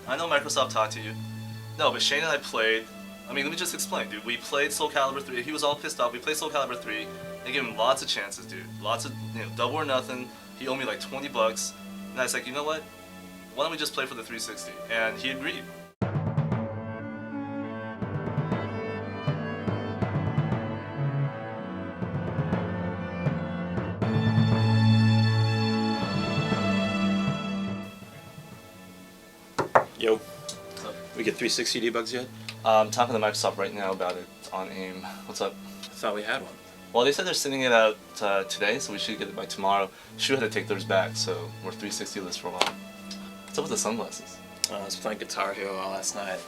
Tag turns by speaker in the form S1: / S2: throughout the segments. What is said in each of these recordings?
S1: I know Microsoft talked to you. No, but Shane and I played. I mean, let me just explain, dude. We played Soul Calibur 3. He was all pissed off. We played Soul Calibur 3. They gave him lots of chances, dude. Lots of, double or nothing. He owed me like 20 bucks. And I was like, you know what? Why don't we just play for the 360? And he agreed.
S2: Yo,
S1: What's up?
S2: we get 360 debugs yet?
S1: I'm talking to Microsoft right now about it on AIM. What's up?
S2: I thought we had one.
S1: Well, they said they're sending it out today, so we should get it by tomorrow. Shu had to take theirs back, so we're 360-less for a while. What's up with the sunglasses?
S2: I was playing Guitar Hero all last night.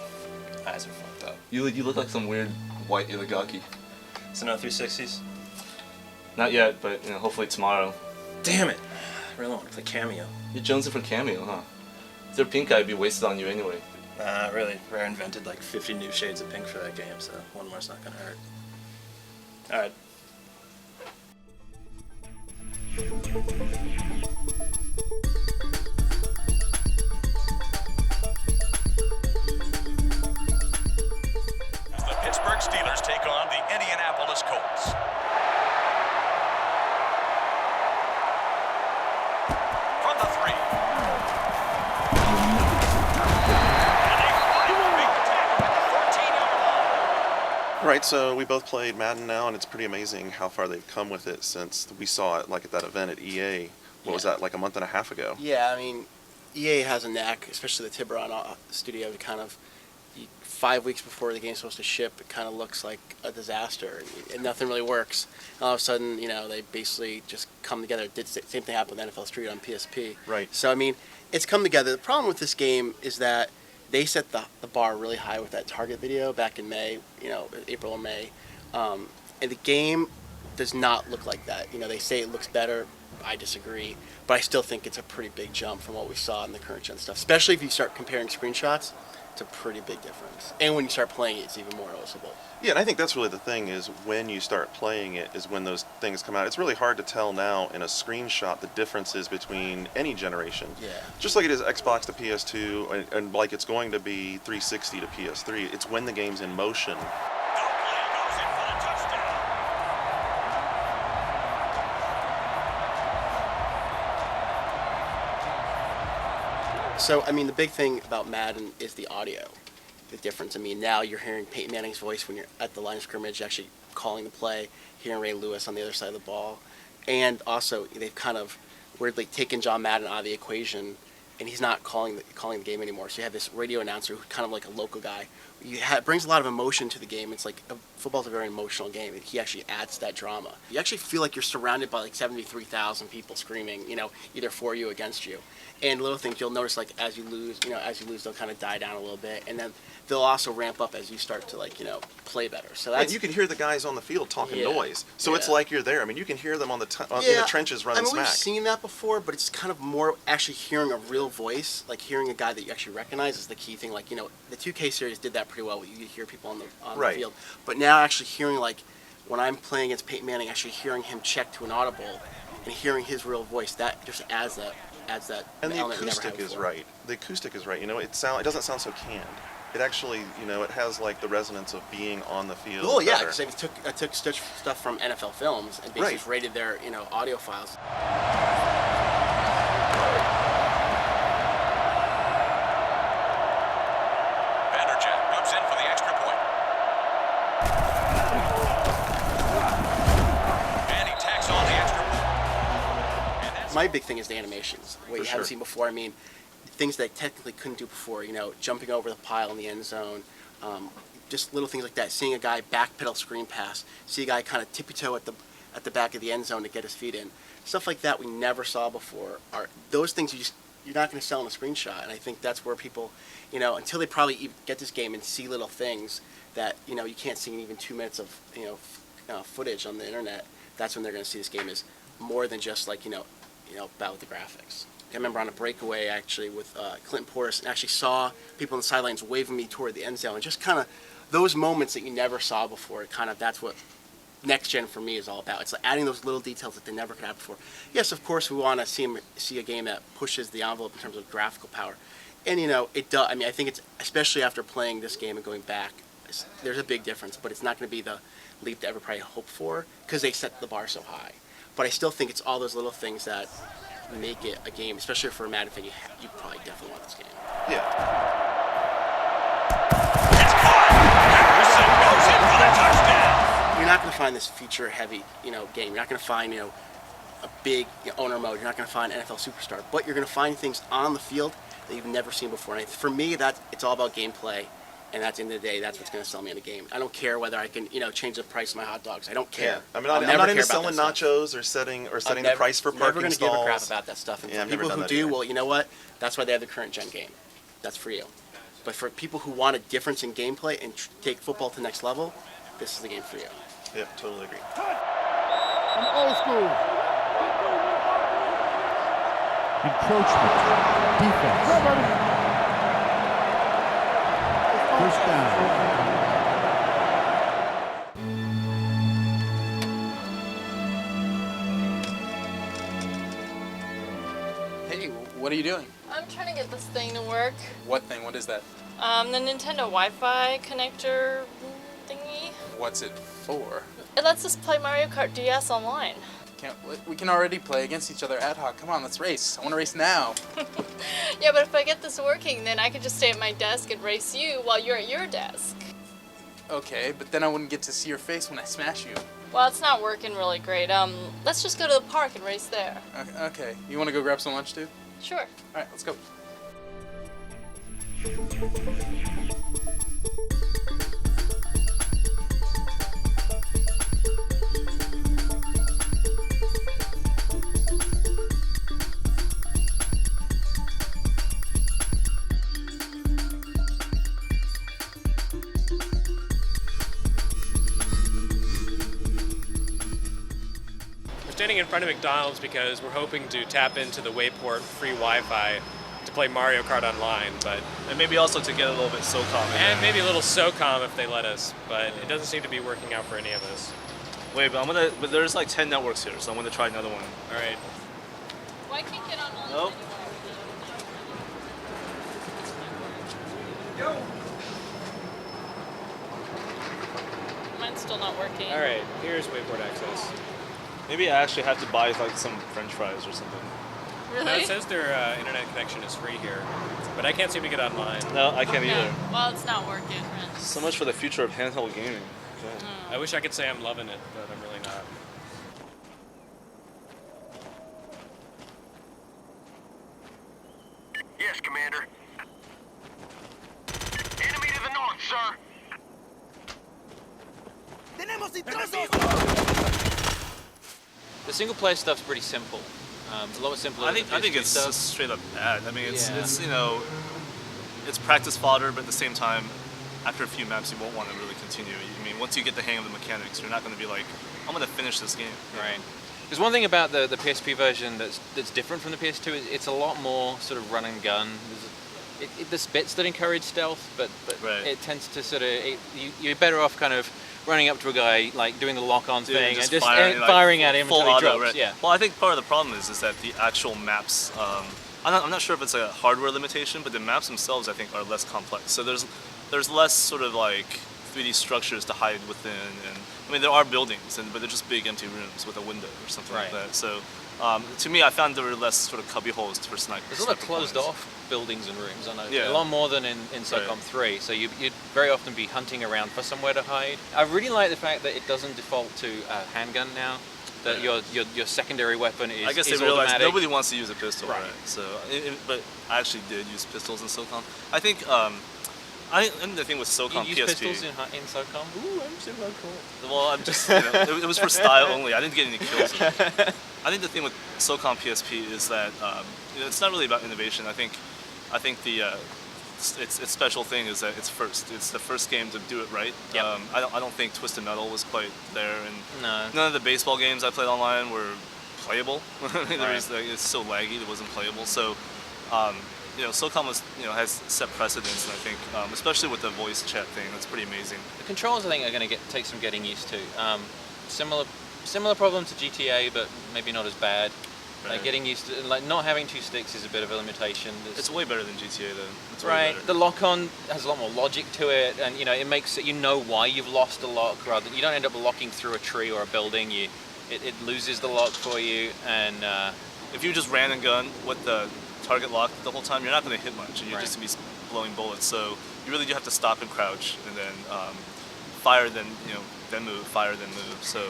S2: Eyes are fucked up.
S1: You look like some weird white Ilagaki.
S2: So no 360s?
S1: Not yet, but hopefully tomorrow.
S2: Damn it! I really want to play Cameo.
S1: You're jonesing for Cameo, huh? If they're pink eye, it'd be wasted on you anyway.
S2: Nah, really. Rare invented like 50 new shades of pink for that game, so one more's not gonna hurt. Alright.
S3: The Pittsburgh Steelers take on the Indianapolis Colts. From the 3. And a final big tackle at the 14-yard line.
S4: Right, so we both played Madden now, and it's pretty amazing how far they've come with it since we saw it like at that event at EA. What was that, like a month and a half ago?
S5: Yeah, I mean, EA has a knack, especially the Tiburon studio, to kind of 5 weeks before the game's supposed to ship, it kind of looks like a disaster, and nothing really works. And all of a sudden, they basically just come together. Same thing happened with NFL Street on PSP.
S4: Right.
S5: So I mean, it's come together. The problem with this game is that they set the bar really high with that Target video back in May, April or May, and the game does not look like that. They say it looks better. I disagree, but I still think it's a pretty big jump from what we saw in the current gen stuff. Especially if you start comparing screenshots, it's a pretty big difference. And when you start playing it, it's even more noticeable.
S4: Yeah, and I think that's really the thing is when you start playing it is when those things come out. It's really hard to tell now in a screenshot the differences between any generation.
S5: Yeah.
S4: Just like it is Xbox to PS2 and like it's going to be 360 to PS3. It's when the game's in motion.
S3: No play goes in for the touchdown.
S5: So, I mean, the big thing about Madden is the audio, the difference. I mean, now you're hearing Peyton Manning's voice when you're at the line of scrimmage, actually calling the play, hearing Ray Lewis on the other side of the ball. And also, they've kind of weirdly taken John Madden out of the equation, and he's not calling the game anymore. So you have this radio announcer who's kind of like a local guy. Brings a lot of emotion to the game. It's like football's a very emotional game, and he actually adds that drama. You actually feel like you're surrounded by like 73,000 people screaming, either for you or against you. And little things you'll notice, like as you lose, they'll kind of die down a little bit, and then they'll also ramp up as you start to play better. So that's,
S4: And you can hear the guys on the field talking
S5: Yeah.
S4: noise, so it's
S5: Yeah.
S4: like you're there. I mean, you can hear them in the trenches running
S5: I mean,
S4: smack.
S5: we've seen that before, but it's kind of more actually hearing a real voice, like hearing a guy that you actually recognize is the key thing. Like, the 2K series did that pretty well. You hear people on the
S4: Right.
S5: field. But now actually hearing, like, when I'm playing against Peyton Manning, actually hearing him check to an audible and hearing his real voice, that just adds that
S4: And the
S5: element we never
S4: acoustic
S5: had
S4: is
S5: before.
S4: right. The acoustic is right. It doesn't sound so canned. It actually, it has like the resonance of being on the field.
S5: Well, yeah,
S4: better.
S5: because I took stuff from NFL Films and basically
S4: Right.
S5: just rated their audio files.
S3: Vanderjagt moves in for the extra point. And he tacks on the extra point. And that's
S5: My big thing is the animations, what you
S4: For
S5: haven't
S4: sure.
S5: seen before. I mean, things that technically couldn't do before, jumping over the pile in the end zone, just little things like that. Seeing a guy backpedal screen pass, see a guy kind of tippy-toe at the back of the end zone to get his feet in. Stuff like that we never saw before. Are those things you're not going to sell in a screenshot, and I think that's where people, until they probably even get this game and see little things that you can't see in even 2 minutes of footage on the internet. That's when they're going to see this game is more than just like about the graphics. I remember on a breakaway actually with Clinton Portis, and actually saw people on the sidelines waving me toward the end zone, and just kind of those moments that you never saw before. That's what next gen for me is all about. It's like adding those little details that they never could have before. Yes, of course, we want to see a game that pushes the envelope in terms of graphical power. And it does. I mean, I think it's especially after playing this game and going back, there's a big difference. But it's not going to be the leap that everybody hoped for because they set the bar so high. But I still think it's all those little things that make it a game, especially for a Madden fan. You probably definitely want this game.
S4: Yeah.
S3: Anderson goes in for the touchdown.
S5: You're not going to find this feature-heavy, game. You're not going to find, a big owner mode. You're not going to find NFL Superstar. But you're going to find things on the field that you've never seen before. And for me, it's all about gameplay. And at the end of the day, that's what's going to sell me in a game. I don't care whether I can, change the price of my hot dogs. I don't care.
S4: Yeah. I mean, I'm not into selling nachos or setting the price for parking
S5: I'm never going to give a crap
S4: stalls.
S5: about that stuff. And
S4: Yeah,
S5: for
S4: I've never
S5: people
S4: done
S5: who
S4: that
S5: do,
S4: either.
S5: well, you know what? That's why they have the current gen game. That's for you. But for people who want a difference in gameplay and take football to the next level, this is the game for you.
S4: Yeah, totally agree.
S6: From old school. Encroachment. Defense. First down.
S7: Hey, what are you doing?
S8: I'm trying to get this thing to work.
S7: What thing? What is that?
S8: The Nintendo Wi-Fi connector thingy.
S7: What's it for?
S8: It lets us play Mario Kart DS online.
S7: We can already play against each other ad hoc. Come on, let's race. I want to race now.
S8: Yeah, but if I get this working, then I could just stay at my desk and race you while you're at your desk.
S7: Okay, but then I wouldn't get to see your face when I smash you.
S8: Well, it's not working really great. Let's just go to the park and race there.
S7: Okay, you want to go grab some lunch too?
S8: Sure.
S7: All right, let's go.
S9: We're standing in front of McDonald's because we're hoping to tap into the Wayport free Wi-Fi to play Mario Kart online, but
S1: And maybe also to get a little bit Socom in
S9: and
S1: there.
S9: maybe a little Socom if they let us, but it doesn't seem to be working out for any of us.
S1: Wait, but there's like 10 networks here, so I'm gonna try another one.
S9: All right.
S8: Well, I can't get online
S1: Nope.
S8: Mine's still not working.
S9: All right. Here's Wayport access.
S1: Maybe I actually have to buy like some French fries or something.
S8: Really?
S9: Now, it says their internet connection is free here, but I can't seem to get online.
S1: No, I can't
S8: Okay.
S1: either.
S8: Well, it's not working.
S1: So much for the future of handheld gaming. Okay.
S9: I wish I could say I'm loving it, but I'm really not.
S3: Yes, Commander. Enemy to the north, sir.
S10: The single player stuff's pretty simple. It's a lot simpler.
S1: I
S10: than
S1: think
S10: the PS2
S1: it's
S10: stuff.
S1: just straight up bad. I mean,
S10: Yeah.
S1: it's it's practice fodder, but at the same time, after a few maps, you won't want to really continue. I mean, once you get the hang of the mechanics, you're not going to be like, I'm going to finish this game.
S10: Right. There's one thing about the PSP version that's different from the PS2. It's a lot more sort of run and gun. There's bits that encourage stealth, but
S1: Right.
S10: it tends to sort of you're better off kind of running up to a guy, like doing the lock-on
S1: Dude,
S10: thing and just
S1: firing, like,
S10: firing at him
S1: full
S10: until he
S1: auto,
S10: drops.
S1: right?
S10: Yeah.
S1: Well, I think part of the problem is that the actual maps. I'm not sure if it's a hardware limitation, but the maps themselves I think are less complex. So there's less sort of like 3D structures to hide within, and I mean there are buildings, but they're just big empty rooms with a window or something like
S10: Right.
S1: that. So to me, I found there were less sort of cubby holes for snipers.
S10: There's a lot of closed off buildings and rooms, I know.
S1: Yeah.
S10: A lot more than in Socom
S1: Right.
S10: 3, so you'd very often be hunting around for somewhere to hide. I really like the fact that it doesn't default to a handgun now, that your secondary weapon is
S1: I guess
S10: is
S1: they realized
S10: automatic.
S1: nobody wants to use a pistol,
S10: Right.
S1: right? So, but I actually did use pistols in SOCOM. I think and the thing with
S10: You
S1: SOCOM
S10: use
S1: PSP.
S10: pistols in Socom? Ooh, I'm so hardcore.
S1: Well, I'm just, it was for style only. I didn't get any kills. In it. I think the thing with SOCOM PSP is that it's not really about innovation. I think the its special thing is that it's first. It's the first game to do it right.
S10: Yep.
S1: I don't think Twisted Metal was quite there, and
S10: No.
S1: none of the baseball games I played online were playable.
S10: Right.
S1: It's so laggy; it wasn't playable. So. SOCOM was, has set precedents, and I think, especially with the voice chat thing, that's pretty amazing.
S10: The controls, I think, are going to take some getting used to. Similar problem to GTA, but maybe not as bad. Like getting used to, like not having 2 sticks is a bit of a limitation.
S1: It's way better than GTA though. It's way
S10: Right,
S1: better.
S10: the lock-on has a lot more logic to it, and it makes it, why you've lost a lock, rather than you don't end up locking through a tree or a building. It loses the lock for you, and
S1: if you just ran and gun with the target lock the whole time, you're not going to hit much, and you're
S10: Right.
S1: just going to be blowing bullets. So you really do have to stop and crouch, and then fire, then then move, fire, then move. So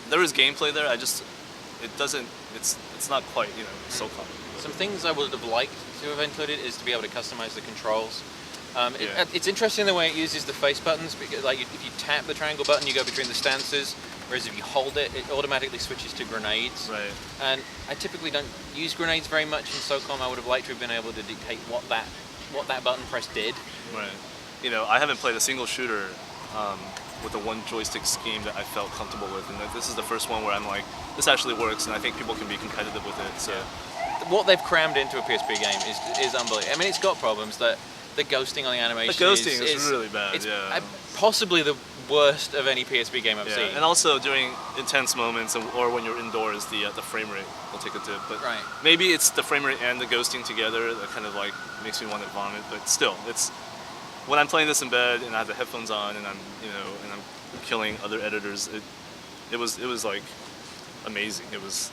S1: there is gameplay there. It's not quite Socom.
S10: some things I would have liked to have included is to be able to customize the controls. It's interesting the way it uses the face buttons, because like if you tap the triangle button, you go between the stances, whereas if you hold it, it automatically switches to grenades.
S1: Right.
S10: And I typically don't use grenades very much in SOCOM. I would have liked to have been able to dictate what that button press did.
S1: Right. I haven't played a single shooter with a one joystick scheme that I felt comfortable with, and this is the first one where I'm like, this actually works, and I think people can be competitive with it. So
S10: what they've crammed into a PSP game is unbelievable. I mean, it's got problems. The ghosting on the animation.
S1: The ghosting is really bad.
S10: It's
S1: yeah.
S10: possibly the worst of any PSP game I've seen.
S1: And also during intense moments, or when you're indoors, the frame rate will take a dip. But
S10: Right.
S1: maybe it's the frame rate and the ghosting together that kind of like makes me want to vomit. But still, it's when I'm playing this in bed and I have the headphones on and I'm and I'm killing other editors. It was like amazing. It was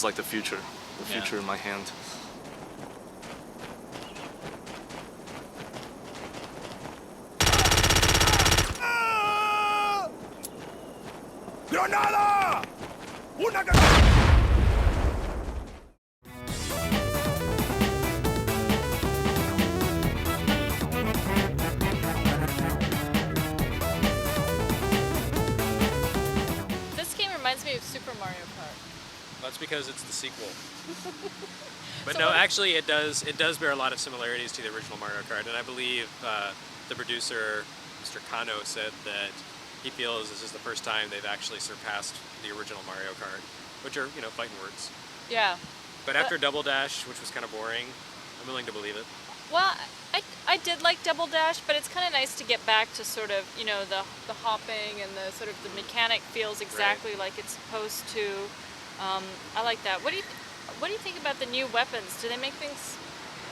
S1: like the future in my hand.
S3: ¡Granada! ¡Una
S8: This game reminds me of Super Mario Kart.
S9: That's because it's the sequel. But
S8: So
S9: no,
S8: what-
S9: actually, it does bear a lot of similarities to the original Mario Kart, and I believe the producer, Mr. Kano, said that he feels this is the first time they've actually surpassed the original Mario Kart, which are fighting words.
S8: Yeah.
S9: But after Double Dash, which was kind of boring, I'm willing to believe it.
S8: Well, I did like Double Dash, but it's kind of nice to get back to sort of, the hopping and the sort of the mechanic feels exactly like it's supposed to. I like that. What do you think about the new weapons? Do they make things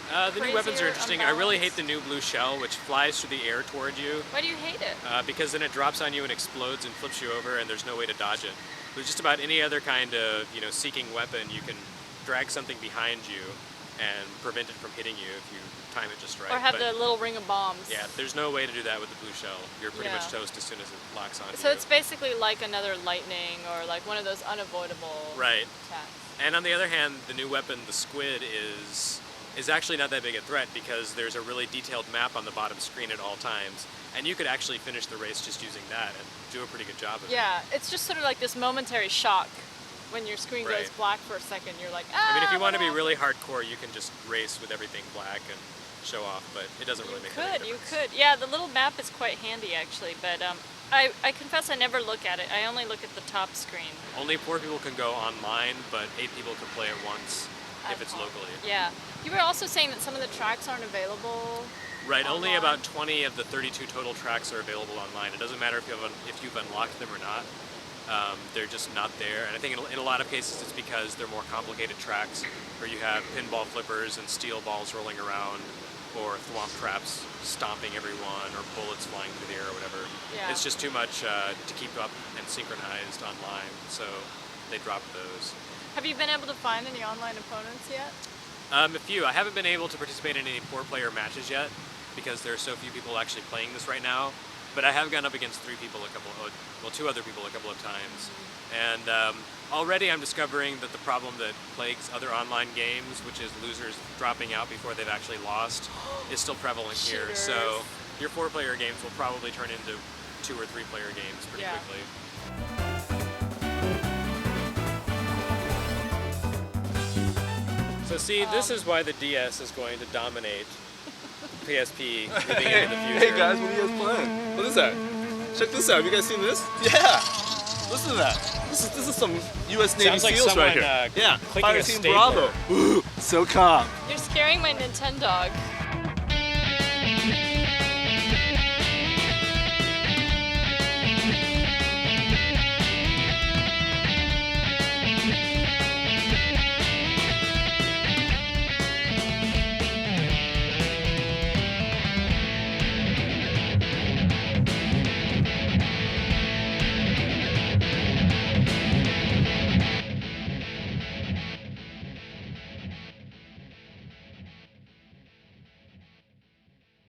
S9: The new weapons are
S8: crazier,
S9: interesting. I really hate
S8: unbalanced?
S9: the new blue shell, which flies through the air toward you.
S8: Why do you hate it?
S9: Because then it drops on you and explodes and flips you over, and there's no way to dodge it. With just about any other kind of seeking weapon, you can drag something behind you and prevent it from hitting you if you time it just right.
S8: Or have
S9: But,
S8: the little ring of bombs.
S9: yeah, there's no way to do that with the blue shell. You're pretty much
S8: Yeah.
S9: toast as soon as it locks onto
S8: So
S9: you.
S8: it's basically like another lightning or like one of those unavoidable
S9: Right.
S8: attacks.
S9: And on the other hand, the new weapon, the squid, is actually not that big a threat because there's a really detailed map on the bottom screen at all times, and you could actually finish the race just using that and do a pretty good job of it.
S8: Yeah, it's just sort of like this momentary shock when your screen goes
S9: Right.
S8: black for a second. You're like, ah.
S9: I mean, if you want to
S8: what
S9: be really
S8: happened?"
S9: hardcore, you can just race with everything black and show off, but it doesn't really make any
S8: You
S9: difference.
S8: could. Yeah, the little map is quite handy actually, but I confess I never look at it. I only look at the top screen.
S9: Only 4 people can go online, but 8 people can play at once if it's locally.
S8: Yeah. You were also saying that some of the tracks aren't available.
S9: Right, only
S8: online.
S9: about 20 of the 32 total tracks are available online. It doesn't matter if you've unlocked them or not. They're just not there. And I think in a lot of cases it's because they're more complicated tracks where you have pinball flippers and steel balls rolling around, or thwomp traps stomping everyone, or bullets flying through the air or whatever.
S8: Yeah.
S9: It's just too much to keep up and synchronized online, so they dropped those.
S8: Have you been able to find any online opponents yet?
S9: A few. I haven't been able to participate in any 4-player matches yet because there are so few people actually playing this right now. But I have gone up against 2 other people a couple of times. And already I'm discovering that the problem that plagues other online games, which is losers dropping out before they've actually lost, is still prevalent here. So your 4-player games will probably turn into 2 or 3-player games pretty quickly. So see, this is why the DS is going to dominate PSP moving into the future.
S1: Hey guys, what are you guys playing? What is that? Check this out. Have you guys seen this? Yeah. Listen to that. This is some U.S. Navy
S9: Sounds like
S1: SEAls right
S9: someone,
S1: here. Yeah.
S9: clicking
S1: Fire
S9: a
S1: Team
S9: stapler.
S1: Bravo. Ooh, so calm.
S8: You're scaring my Nintendo dog.